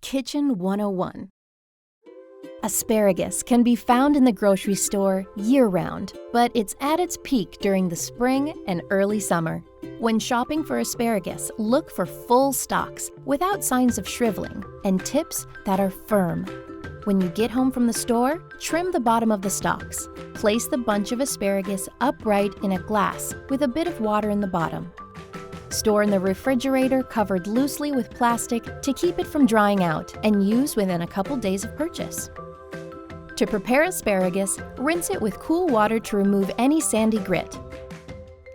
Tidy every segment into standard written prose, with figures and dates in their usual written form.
Kitchen 101. Asparagus can be found in the grocery store year-round, but it's at its peak during the spring and early summer. When shopping for asparagus, look for full stalks without signs of shriveling and tips that are firm. When you get home from the store, trim the bottom of the stalks. Place the bunch of asparagus upright in a glass with a bit of water in the bottom. Store in the refrigerator covered loosely with plastic to keep it from drying out and use within a couple days of purchase. To prepare asparagus, rinse it with cool water to remove any sandy grit.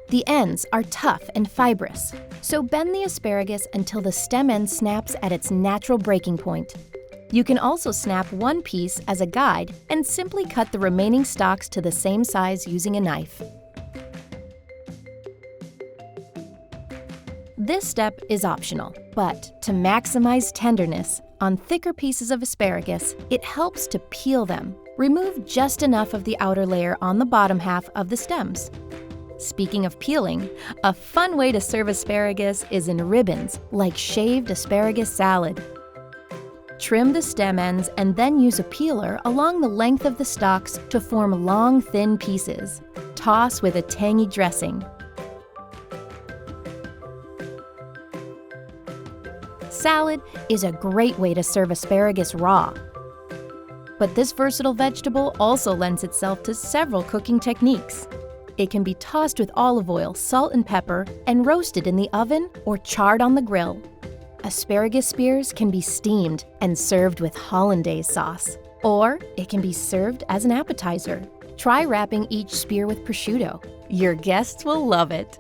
The ends are tough and fibrous, so bend the asparagus until the stem end snaps at its natural breaking point. You can also snap one piece as a guide and simply cut the remaining stalks to the same size using a knife. This step is optional, but to maximize tenderness, on thicker pieces of asparagus, it helps to peel them. Remove just enough of the outer layer on the bottom half of the stems. Speaking of peeling, a fun way to serve asparagus is in ribbons, like shaved asparagus salad. Trim the stem ends and then use a peeler along the length of the stalks to form long, thin pieces. Toss with a tangy dressing. Salad is a great way to serve asparagus raw. But this versatile vegetable also lends itself to several cooking techniques. It can be tossed with olive oil, salt, and pepper, and roasted in the oven or charred on the grill. Asparagus spears can be steamed and served with hollandaise sauce, or it can be served as an appetizer. Try wrapping each spear with prosciutto. Your guests will love it.